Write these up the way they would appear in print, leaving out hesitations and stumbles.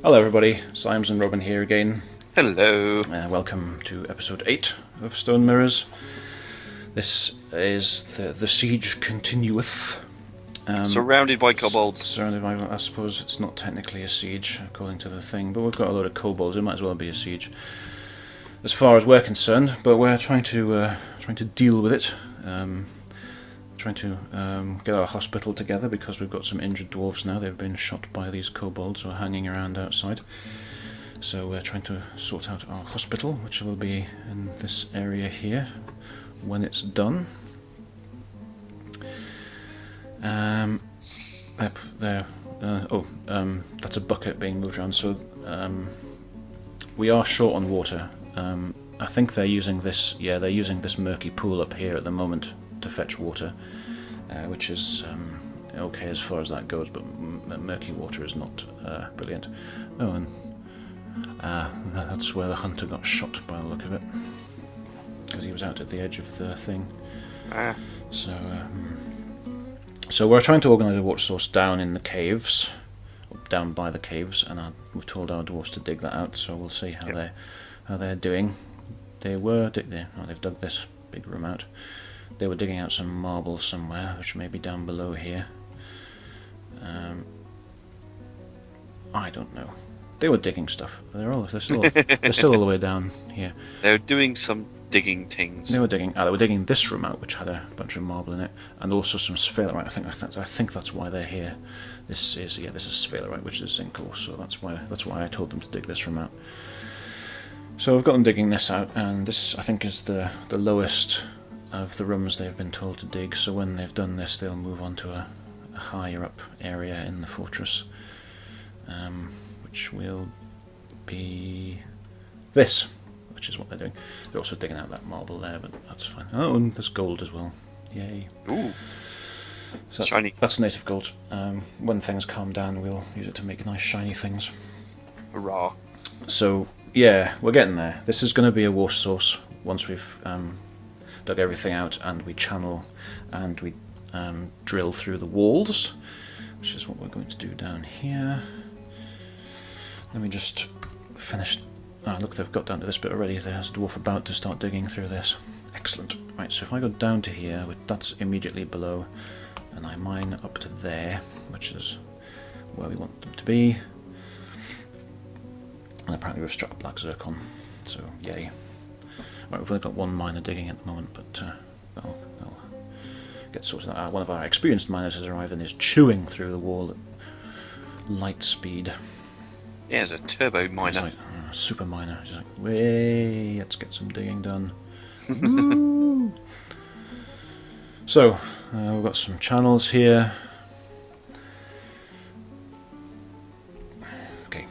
Hello everybody, Symes and Robin here again. Hello. Welcome to episode 8 of Stone Mirrors. This is the siege continueth. Surrounded by kobolds. Surrounded by, I suppose it's not technically a siege according to the thing, but we've got a load of kobolds, it might as well be a siege. As far as we're concerned, but we're trying to deal with it. Trying to get our hospital together because we've got some injured dwarves now. They've been shot by these kobolds who are hanging around outside. So we're trying to sort out our hospital, which will be in this area here when it's done. Up there. That's a bucket being moved around. So we are short on water. I think they're using this. Yeah, they're using this murky pool up here at the moment to fetch water, which is okay as far as that goes, but murky water is not brilliant. Oh, and that's where the hunter got shot by the look of it, because he was out at the edge of the thing. So we're trying to organise a water source down in the caves, down by the caves, and we've told our dwarves to dig that out. So we'll see how they're doing. They've dug this big room out. They were digging out some marble somewhere, which may be down below here. I don't know. They were digging stuff. They're still all the way down here. They were doing some digging things. They were digging this room out, which had a bunch of marble in it, and also some sphalerite. I think that's why they're here. This is sphalerite, which is zinc ore. So that's why I told them to dig this room out. So we've got them digging this out, and this I think is the lowest of the rooms they've been told to dig. So when they've done this, they'll move on to a higher up area in the fortress, which will be this, which is what they're doing. They're also digging out that marble there, but that's fine. Oh, and there's gold as well. Yay! Ooh, so shiny. That's native gold. When things calm down, we'll use it to make nice shiny things. Hurrah! So yeah, we're getting there. This is going to be a water source once we've dug everything out and we channel and we drill through the walls, which is what we're going to do down here. Let me just finish. Look, they've got down to this bit already. There's a dwarf about to start digging through this. Excellent. Right, so if I go down to here, that's immediately below, and I mine up to there, which is where we want them to be. And apparently we've struck black zircon, so yay. Right, we've only got one miner digging at the moment, but that'll get sorted out. One of our experienced miners has arrived and is chewing through the wall at light speed. Yeah, it's a turbo miner. Like, super miner. He's like, way, let's get some digging done. So, we've got some channels here. Okay.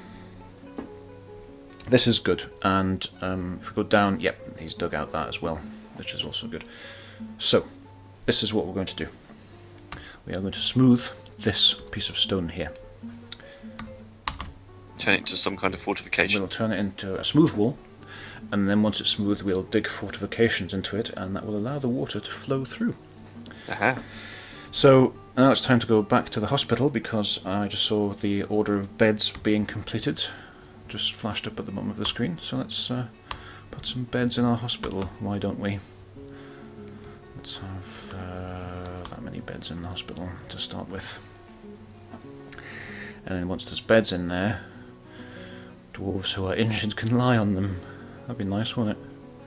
This is good, and if we go down, yep, he's dug out that as well, which is also good. So, this is what we're going to do. We are going to smooth this piece of stone here. Turn it to some kind of fortification. We'll turn it into a smooth wall, and then once it's smooth, we'll dig fortifications into it, and that will allow the water to flow through. So, now it's time to go back to the hospital, because I just saw the order of beds being completed. Just flashed up at the bottom of the screen, so let's put some beds in our hospital, why don't we? Let's have that many beds in the hospital to start with. And then once there's beds in there, dwarves who are injured can lie on them. That'd be nice, wouldn't it?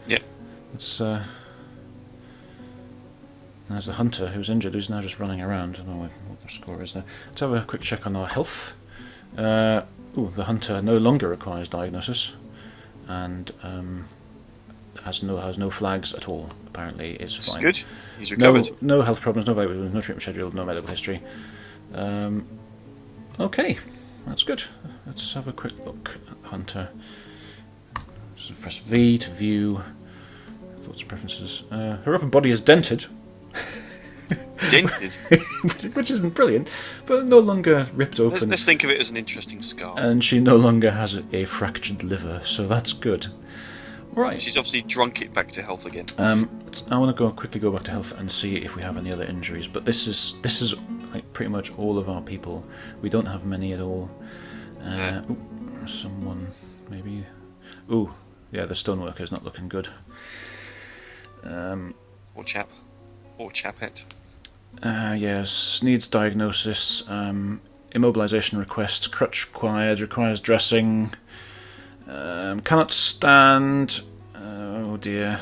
Yeah. It's there's the hunter who's injured, who's now just running around. I don't know what the score is there. Let's have a quick check on our health. The hunter no longer requires diagnosis, and has no flags at all. Apparently, is fine. That's good. He's recovered. No health problems, no treatment scheduled, no medical history. Okay, that's good. Let's have a quick look at hunter. So press V to view. Thoughts and preferences. Her upper body is dented. Dented? Which isn't brilliant, but no longer ripped open. Let's think of it as an interesting scar. And she no longer has a fractured liver, so that's good. Right. She's obviously drunk it back to health again. I want to quickly go back to health and see if we have any other injuries, but this is like pretty much all of our people. We don't have many at all. someone, maybe. Ooh, yeah, the stoneworker's not looking good. Or chap. Or chapette. Yes, needs diagnosis. Immobilization requests. Crutch required. Requires dressing. Cannot stand. Oh dear.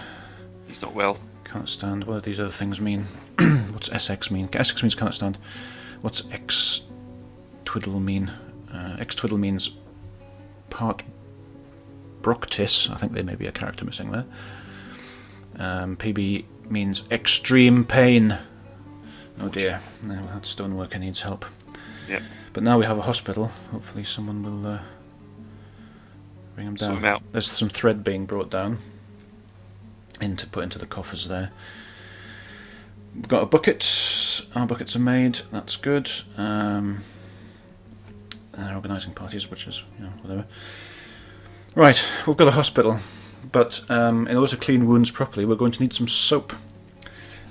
He's not well. Cannot stand. What do these other things mean? What's SX mean? SX means cannot stand. What's X twiddle mean? X twiddle means part Broctis. I think there may be a character missing there. PB means extreme pain. Oh dear. Now that stoneworker needs help. Yep. But now we have a hospital. Hopefully someone will bring him down. Sort him out. There's some thread being brought down to put into the coffers there. We've got a bucket. Our buckets are made. That's good. They're organising parties, which is, whatever. Right, we've got a hospital, but in order to clean wounds properly, we're going to need some soap.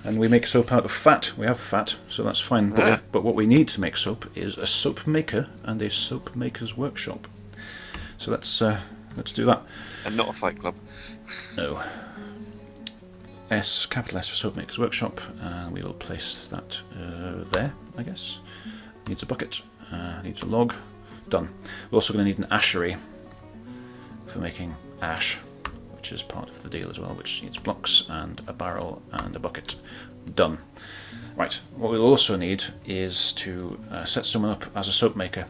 And we make soap out of fat. We have fat, so that's fine. But what we need to make soap is a soap maker and a soap maker's workshop. So let's do that. And not a fight club. No. S, capital S for soap maker's workshop. We will place that there, I guess. Needs a bucket. Needs a log. Done. We're also going to need an ashery for making ash, which is part of the deal as well, which needs blocks and a barrel and a bucket. Done. Right, what we'll also need is to set someone up as a soap maker.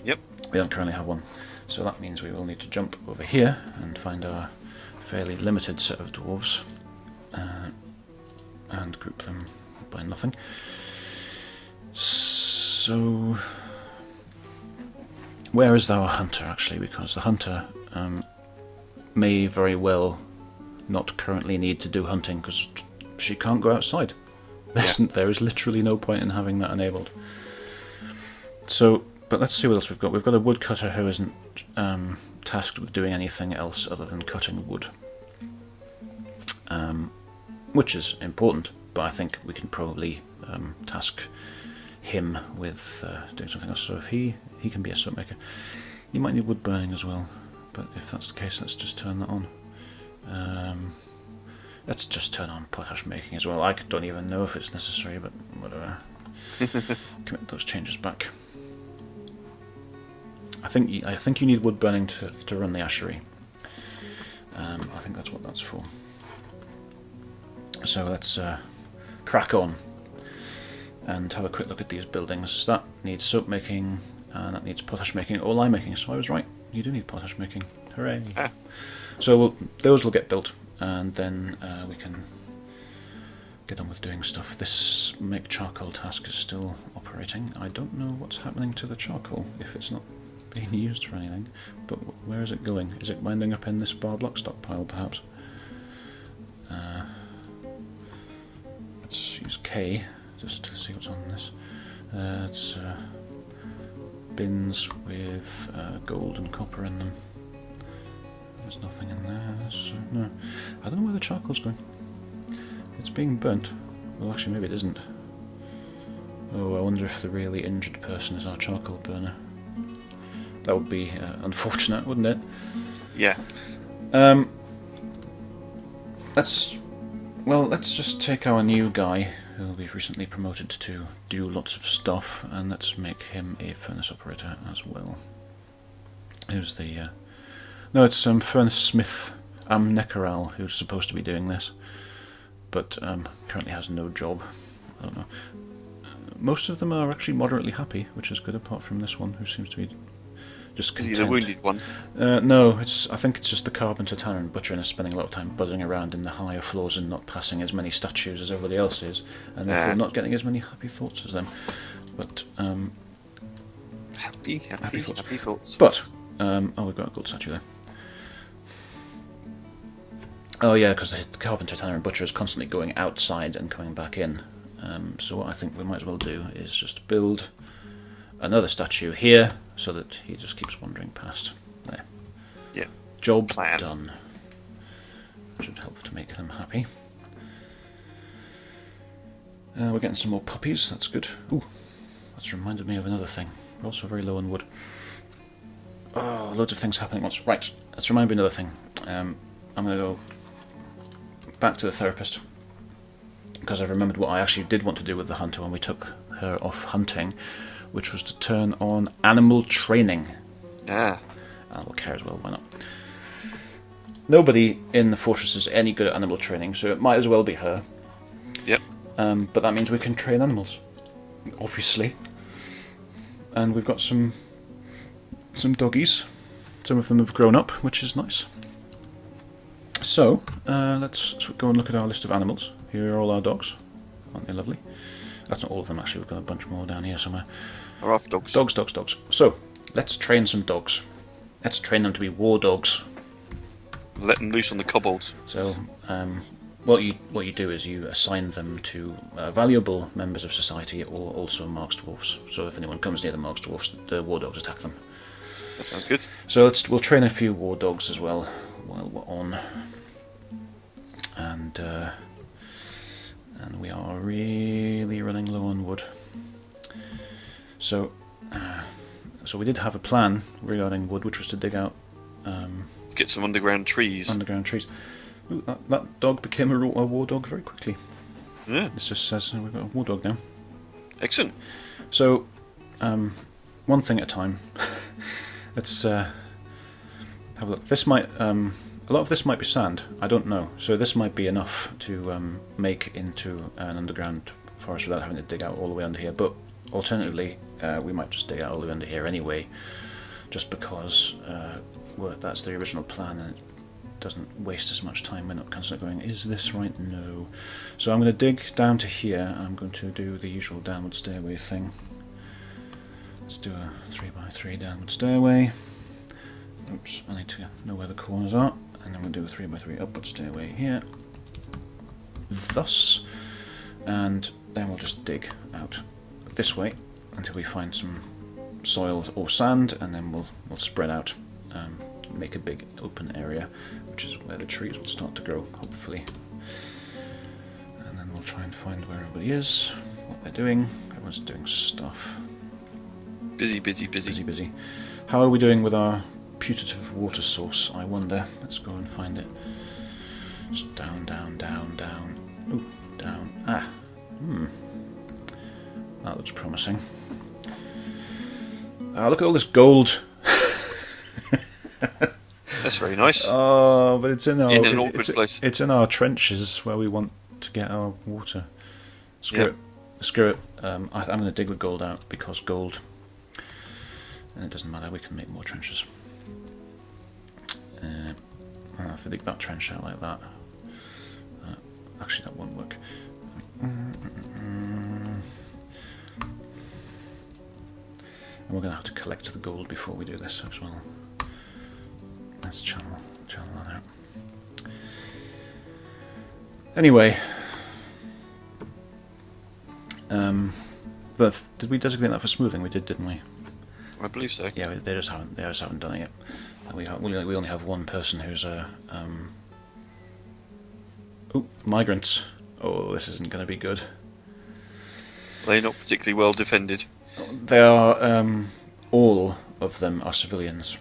Yep. We don't currently have one, so that means we will need to jump over here and find our fairly limited set of dwarves and group them by nothing. So, where is our hunter actually? Because the hunter may very well not currently need to do hunting because she can't go outside. There is literally no point in having that enabled. So, but let's see what else we've got. We've got a woodcutter who isn't tasked with doing anything else other than cutting wood, which is important. But I think we can probably task him with doing something else. So if he can be a soap maker, he might need wood burning as well. But if that's the case, let's just turn that on. Let's just turn on potash making as well. I don't even know if it's necessary, but whatever. Commit those changes back. I think you need wood burning to run the ashery. I think that's what that's for. So let's crack on and have a quick look at these buildings. That needs soap making, and that needs potash making or lime making. So I was right. You do need potash making. Hooray! So those will get built, and then we can get on with doing stuff. This make charcoal task is still operating. I don't know what's happening to the charcoal, if it's not being used for anything. But where is it going? Is it winding up in this bar block stockpile, perhaps? Let's use K just to see what's on this. It's bins with gold and copper in them. There's nothing in there, so no. I don't know where the charcoal's going. It's being burnt. Well, actually, maybe it isn't. Oh, I wonder if the really injured person is our charcoal burner. That would be unfortunate, wouldn't it? Yeah. Let's just take our new guy, who we've recently promoted to do lots of stuff, and let's make him a furnace operator as well. Who's the... No, it's Furnace Smith Amnekaral who's supposed to be doing this, but currently has no job. I don't know. Most of them are actually moderately happy, which is good, apart from this one, who seems to be just content. Is he the wounded one? No, I think it's just the carpenter, tanner and butcher, and is spending a lot of time buzzing around in the higher floors and not passing as many statues as everybody else is, and therefore not getting as many happy thoughts as them. But happy thoughts. But we've got a gold statue there. Oh yeah, because the carpenter, tanner and butcher is constantly going outside and coming back in. So what I think we might as well do is just build another statue here, so that he just keeps wandering past. There. Yeah. Job done. Should help to make them happy. We're getting some more puppies, that's good. Ooh, that's reminded me of another thing. We're also very low on wood. Oh, loads of things happening at once. Right, let's remind me another thing. I'm going to go back to the therapist, because I've remembered what I actually did want to do with the hunter when we took her off hunting, which was to turn on animal training. Ah. Animal care as well, why not? Nobody in the fortress is any good at animal training, so it might as well be her. Yep. But that means we can train animals, obviously. And we've got some doggies. Some of them have grown up, which is nice. So, let's go and look at our list of animals. Here are all our dogs. Aren't they lovely? That's not all of them, actually. We've got a bunch more down here somewhere. Are off dogs. Dogs. So, let's train some dogs. Let's train them to be war dogs. Let them loose on the kobolds. So, what you do is you assign them to valuable members of society, or also Mark's dwarfs. So if anyone comes near the Mark's dwarfs, the war dogs attack them. That sounds good. So we'll train a few war dogs as well while we're on, and we are really running low on wood. So we did have a plan regarding wood, which was to dig out. Get some underground trees. Ooh, that dog became a war dog very quickly. Yeah. This just says we've got a war dog now. Excellent. So, one thing at a time. Let's have a look. This might, a lot of this might be sand. I don't know. So this might be enough to make into an underground forest without having to dig out all the way under here. But alternatively, we might just dig out all the way under here anyway, just because that's the original plan and it doesn't waste as much time. We're not constantly going, is this right? No. So I'm going to dig down to here. I'm going to do the usual downward stairway thing. Let's do a 3x3 downward stairway. Oops, I need to know where the corners are. And then we'll do a 3x3 upward stairway here. Thus. And then we'll just dig out this way until we find some soil or sand, and then we'll spread out, make a big open area, which is where the trees will start to grow, hopefully. And then we'll try and find where everybody is, what they're doing. Everyone's doing stuff. Busy. How are we doing with our putative water source, I wonder? Let's go and find it. It's down. Ooh, down. That looks promising. Look at all this gold. That's very nice. Oh, but it's in an awkward place. It's in our trenches where we want to get our water. Screw it. I'm going to dig the gold out, because gold. And it doesn't matter. We can make more trenches. I'll have to dig that trench out like that. Actually, that won't work. And we're going to have to collect the gold before we do this as well. Let's channel that out. Anyway, but did we designate that for smoothing? We did, didn't we? I believe so. Yeah, they just haven't done it yet. And we only have one person who's migrants. Oh, this isn't going to be good. They're not particularly well defended. They are. All of them are civilians.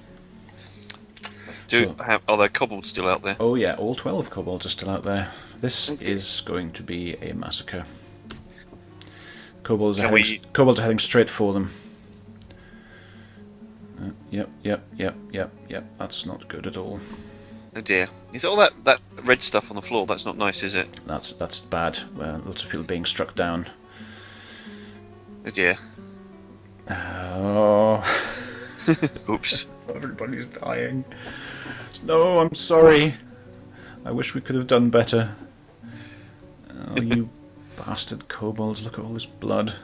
Are there kobolds still out there? Oh yeah, all 12 kobolds are still out there. This is going to be a massacre. Kobolds are heading straight for them. Yep. That's not good at all. Oh dear. Is all that red stuff on the floor? That's not nice, is it? That's bad. Lots of people being struck down. Oh dear. Oh. Oops. Everybody's dying. No, I'm sorry. I wish we could have done better. Oh, you bastard kobolds, look at all this blood.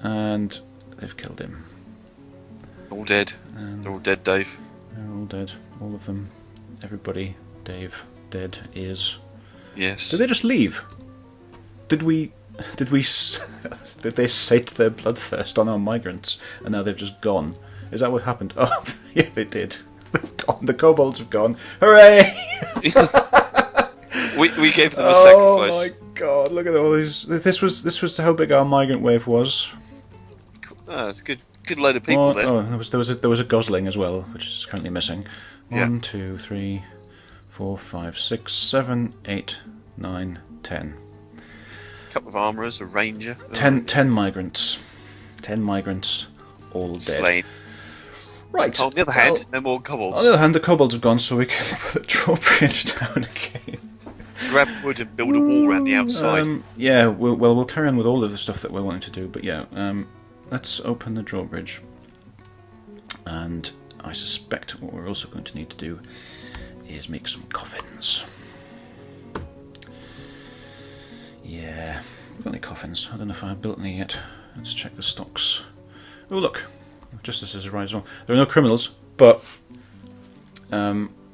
And they've killed him. All dead. They're all dead, Dave. They're all dead. All of them. Everybody, Dave, dead is. Yes. Did they just leave? Did they sate their bloodthirst on our migrants and now they've just gone? Is that what happened? Oh, yeah, they did. They've gone. The kobolds have gone. Hooray! we gave them a sacrifice. Oh my god! Look at all these. This was how big our migrant wave was. That's good good load of people there. Oh, there was a gosling as well, which is currently missing. Yeah. 1, 2, 3, 4, 5, 6, 7, 8, 9, 10. A couple of armourers, a ranger. 10 migrants. 10 migrants, all dead. Slain. Right. On the other hand, no more kobolds. On the other hand, the kobolds have gone, so we can put the drawbridge down again. Grab wood and build a wall around the outside. Yeah, we'll carry on with all of the stuff that we're wanting to do, but yeah, let's open the drawbridge. And I suspect what we're also going to need to do is make some coffins. Yeah, we've got any coffins? I don't know if I've built any yet. Let's check the stocks. Oh look, just as a rise on. There are no criminals, but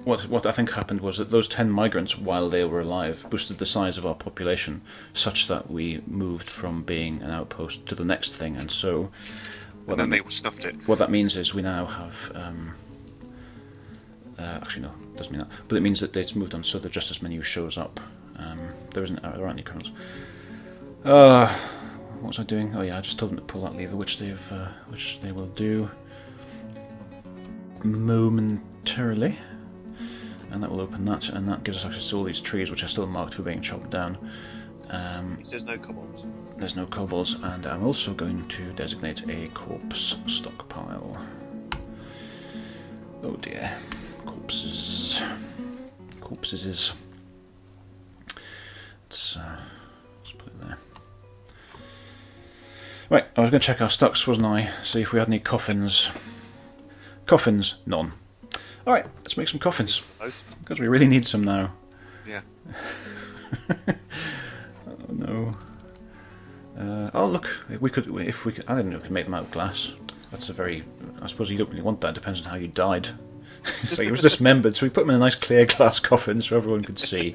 what I think happened was that those 10 migrants, while they were alive, boosted the size of our population such that we moved from being an outpost to the next thing, and so... And then they snuffed it. What that means is we now have... actually no, it doesn't mean that. But it means that it's moved on so the justice menu shows up. There aren't any criminals. What was I doing? Oh yeah, I just told them to pull that lever, which they will do momentarily. And that will open that, and that gives us access to all these trees, which are still marked for being chopped down. It says no kobolds. There's no kobolds, and I'm also going to designate a corpse stockpile. Oh dear. Corpses. Corpses. Let's put it there. Right, I was going to check our stocks, wasn't I? See if we had any coffins. Coffins, none. Alright, let's make some coffins. Because we really need some now. Yeah. Oh no. Oh look, if we could, I didn't know we could make them out of glass. That's a very, I suppose you don't really want that, it depends on how you died. So he was dismembered, so we put them in a nice clear glass coffin so everyone could see.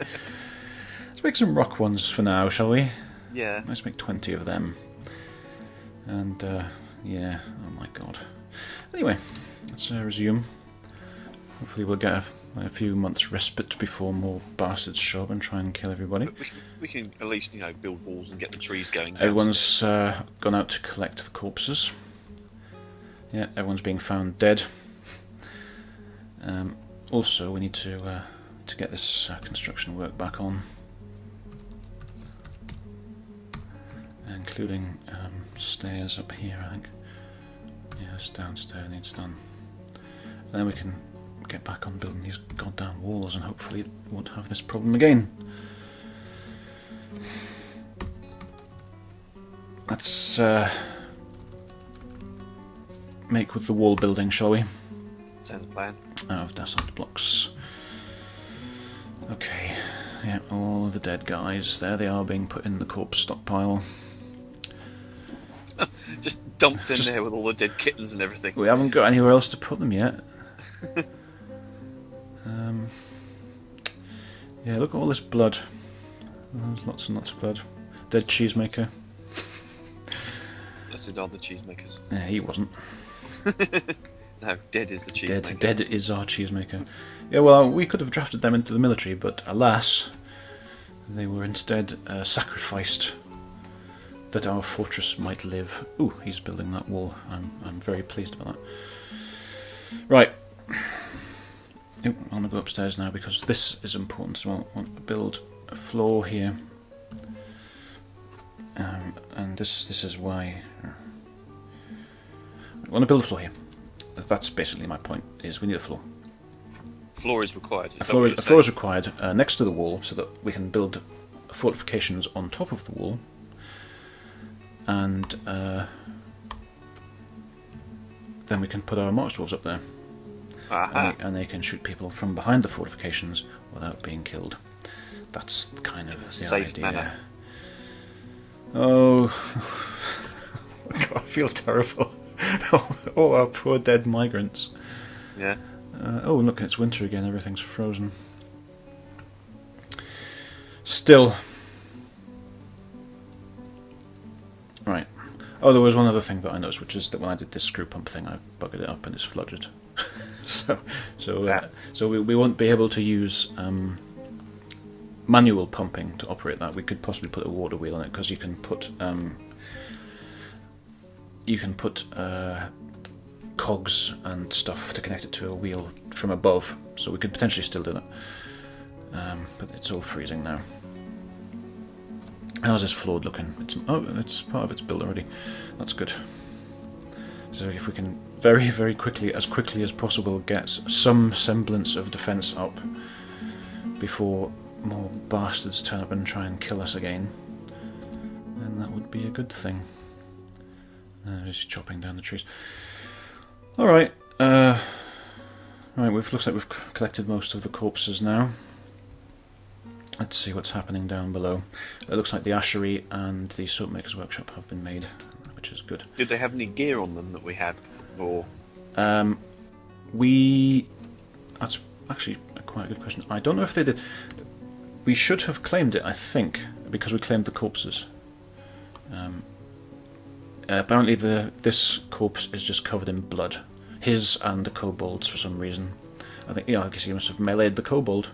Let's make some rock ones for now, shall we? Yeah. Let's make 20 of them. And, yeah, oh my god. Anyway, let's resume. Hopefully we'll get a few months respite before more bastards show up and try and kill everybody. But we can at least, build walls and get the trees going. Everyone's gone out to collect the corpses. Yeah, everyone's being found dead. Also, we need to get this construction work back on, including stairs up here, I think. Yes, downstairs needs done. And then we can get back on building these goddamn walls, and hopefully it won't have this problem again. Let's make with the wall building, shall we? Sounds a plan. Out of dacite blocks. Okay, yeah, all of the dead guys. There they are, being put in the corpse stockpile. Just dumped in there with all the dead kittens and everything. We haven't got anywhere else to put them yet. Yeah, look at all this blood. There's lots and lots of blood. Dead cheesemaker. Yes, it are the cheesemakers. Yeah, he wasn't. No, dead is the cheesemaker. Dead is our cheesemaker. Yeah, well, we could have drafted them into the military, but alas, they were instead sacrificed that our fortress might live. Ooh, he's building that wall. I'm very pleased about that. Right. I'm going to go upstairs now because this is important as well. I want to build a floor here. And this is why... I want to build a floor here. That's basically my point, is we need a floor. Floor is required. A floor is required next to the wall so that we can build fortifications on top of the wall. And then we can put our march dwarves up there. And they can shoot people from behind the fortifications without being killed. That's kind of the safe idea. manner. Oh, God, I feel terrible. All our poor dead migrants. Yeah. Oh, look, it's winter again. Everything's frozen. Still. Right. Oh, there was one other thing that I noticed, which is that when I did this screw pump thing, I buggered it up and it's flooded. So we won't be able to use manual pumping to operate that. We could possibly put a water wheel on it because you can put cogs and stuff to connect it to a wheel from above, so we could potentially still do that. But it's all freezing now. How's this floor looking? It's part of it's built already. That's good. So if we can very quickly as possible get some semblance of defence up before more bastards turn up and try and kill us again, then that would be a good thing. Just chopping down the trees. Alright, right, looks like we've collected most of the corpses now. Let's see what's happening down below. It looks like the ashery and the soapmaker's workshop have been made, which is good. Did they have any gear on them that we had? Or that's actually quite a good question. I don't know if they did. We should have claimed it, I think, because we claimed the corpses. Apparently this corpse is just covered in blood. His and the kobold's for some reason. I think, I guess he must have meleeed the kobold.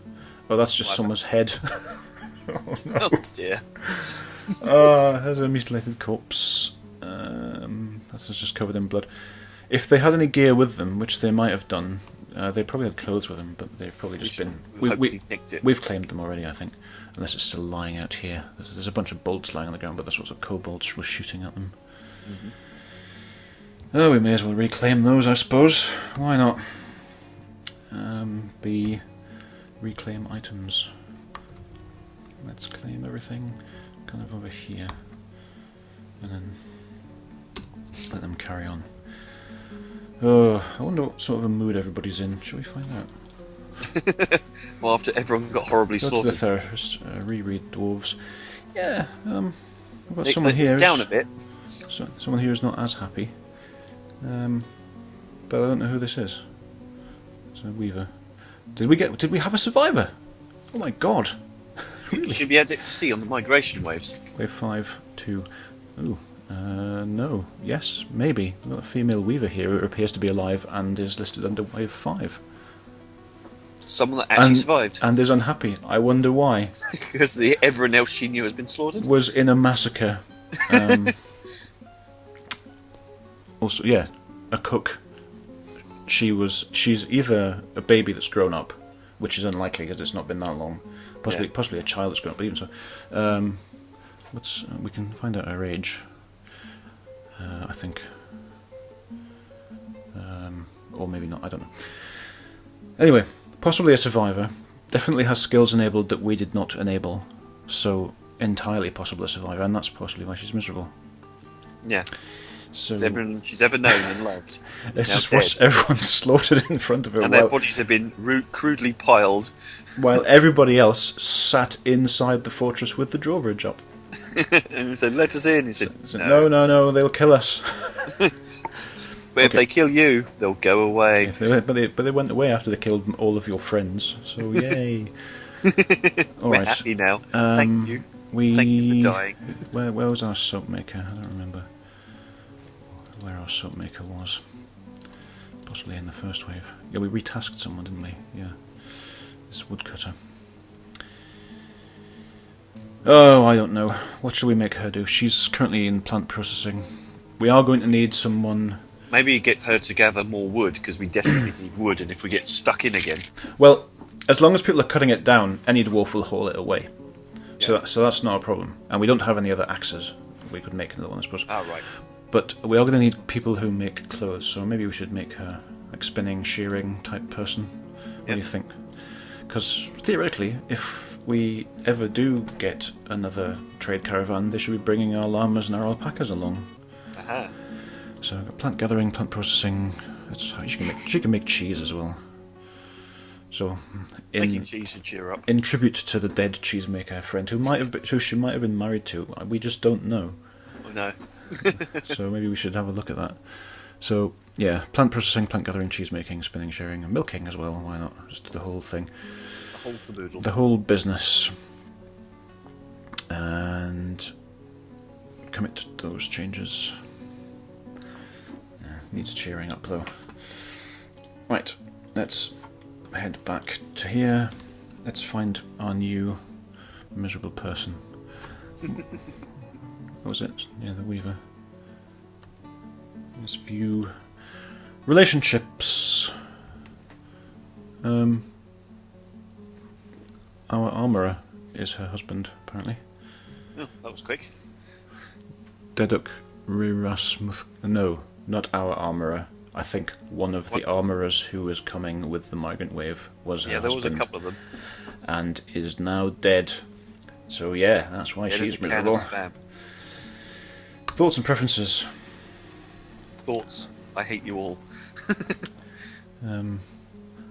Oh, that's just someone's head. Oh no. Oh dear. There's a mutilated corpse. That's just covered in blood. If they had any gear with them, which they might have done, they probably had clothes with them, but they've probably just been... We've claimed them already, I think. Unless it's still lying out here. There's a bunch of bolts lying on the ground, but that's what the kobolds were shooting at them. Mm-hmm. Oh, we may as well reclaim those, I suppose. Why not? The reclaim items. Let's claim everything kind of over here. And then let them carry on. Oh, I wonder what sort of a mood everybody's in. Shall we find out? Well, after everyone got horribly slaughtered. Go to the therapist, reread Dwarves. Yeah, we've got someone here. It's down a bit. Someone here is not as happy. But I don't know who this is. It's a weaver. Did we have a survivor? Oh my god. Really? You should be able to see on the migration waves. Wave 5 to... Ooh. No. Yes, maybe. We've got a female weaver here who appears to be alive and is listed under Wave 5. Someone that actually survived. And is unhappy. I wonder why. Because everyone else she knew has been slaughtered? Was in a massacre. Also, yeah, a cook. She's either a baby that's grown up, which is unlikely because it's not been that long. Possibly a child that's grown up, but even so. We can find out her age. I think. Or maybe not, I don't know. Anyway, possibly a survivor. Definitely has skills enabled that we did not enable. So, entirely possible a survivor, and that's possibly why she's miserable. Yeah. So everyone she's ever known and loved. It's just watched everyone slaughtered in front of her. And their bodies have been crudely piled. While everybody else sat inside the fortress with the drawbridge up. And he said, let us in. He said, no, they'll kill us. But if they kill you, they'll go away. But they went away after they killed all of your friends, so yay. We're happy now. Thank you. Thank you for dying. Where was our soap maker? I don't remember where our soap maker was. Possibly in the first wave. Yeah, we retasked someone, didn't we? Yeah. This woodcutter. Oh, I don't know. What should we make her do? She's currently in plant processing. We are going to need someone... Maybe get her to gather more wood, because we desperately need wood, and if we get stuck in again... Well, as long as people are cutting it down, any dwarf will haul it away. Yeah. So that's not a problem. And we don't have any other axes. We could make another one, I suppose. Oh, right. But we are going to need people who make clothes, so maybe we should make her like spinning, shearing type person. What do you think? Because theoretically, if we ever do get another trade caravan, they should be bringing our llamas and our alpacas along. Aha. So plant gathering, plant processing. She can make cheese as well. So making cheese to cheer up. In tribute to the dead cheesemaker friend who she might have been married to, we just don't know. Oh, no. So maybe we should have a look at that. So yeah, plant processing, plant gathering, cheese making, spinning, shearing, and milking as well. Why not? Just the whole thing. The whole caboodle. The whole business. And commit to those changes. Needs cheering up though. Right, let's head back to here. Let's find our new miserable person. What was it? Yeah, the weaver. Let's view Relationships. Our armourer is her husband, apparently. Oh, that was quick. Deduk Rirasmuth. No, not our armourer. I think one of the armourers who was coming with the migrant wave was her husband. Yeah, there was a couple of them. And is now dead. So yeah, that's why she's miserable. Thoughts and preferences? Thoughts. I hate you all.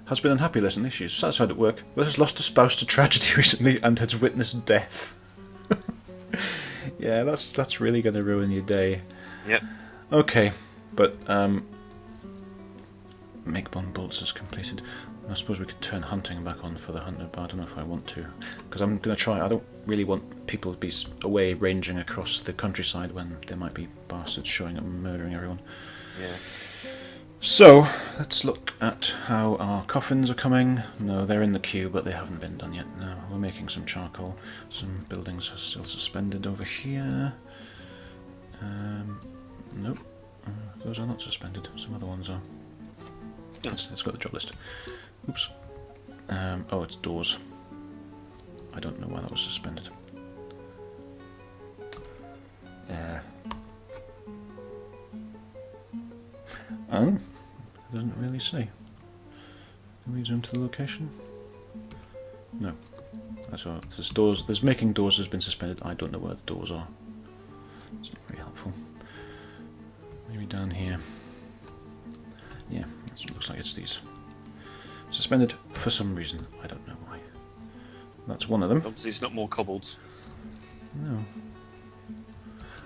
Has been unhappy recently. She's satisfied at work, but has lost a spouse to tragedy recently and has witnessed death. Yeah, that's really going to ruin your day. Yep. Okay, but make bond bolts is completed. I suppose we could turn hunting back on for the hunter, but I don't know if I want to, because I'm going to try. I don't really want people to be away ranging across the countryside when there might be bastards showing up and murdering everyone. Yeah. So, let's look at how our coffins are coming. No, they're in the queue, but they haven't been done yet. No, we're making some charcoal. Some buildings are still suspended over here. Nope. Those are not suspended. Some other ones are. Let's go to the job list. Oops. Oh, it's doors. I don't know why that was suspended. Oh, it doesn't really say. Can we zoom to the location? No. So there's doors. There's making doors has been suspended. I don't know where the doors are. It's not very helpful. Maybe down here. Yeah, it looks like it's these. Suspended for some reason. I don't know why. That's one of them. Obviously, it's not more kobolds. No.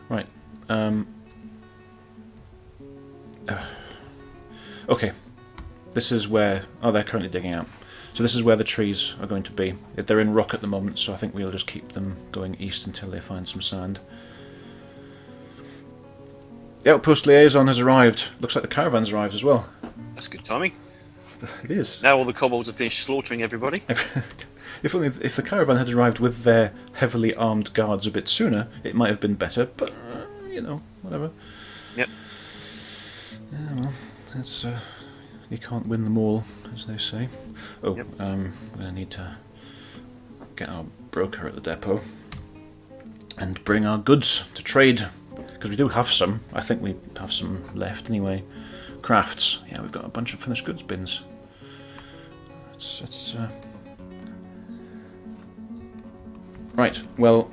Right. Okay. This is where... Oh, they're currently digging out. So this is where the trees are going to be. They're in rock at the moment, so I think we'll just keep them going east until they find some sand. The outpost liaison has arrived. Looks like the caravan's arrived as well. That's good timing. It is. Now all the kobolds have finished slaughtering everybody. If the caravan had arrived with their heavily armed guards a bit sooner, it might have been better, but, you know, whatever. Yep. Yeah, well, it's, you can't win them all, as they say. Oh, yep. We're going to need to get our broker at the depot and bring our goods to trade, because we do have some. I think we have some left anyway. Crafts. Yeah, we've got a bunch of finished goods bins. Right, well,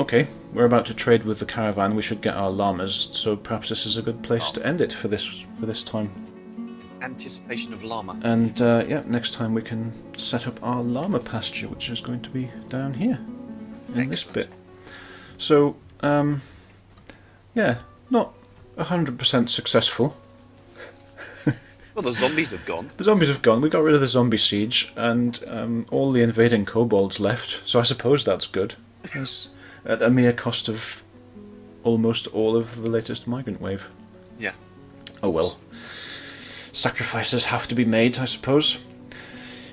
okay, we're about to trade with the caravan. We should get our llamas, so perhaps this is a good place to end it for this time. Anticipation of llama. And yeah, next time we can set up our llama pasture, which is going to be down here in this bit. So, yeah, not 100% successful. Well, the zombies have gone. The zombies have gone. We got rid of the zombie siege, and all the invading kobolds left. So I suppose that's good. At a mere cost of almost all of the latest migrant wave. Yeah. Oh well. Sacrifices have to be made, I suppose.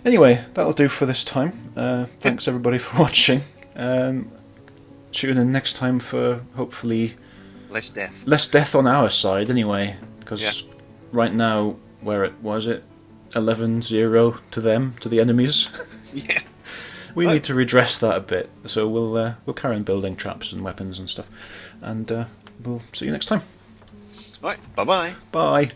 Anyway, that'll do for this time. Thanks everybody for watching. Tune in next time for hopefully less death. Less death on our side, anyway. Because right now, where it was it 11-0 to them, to the enemies. Yeah. We need to redress that a bit. So we'll carry on building traps and weapons and stuff. And we'll see you next time. Right. Bye-bye. Bye.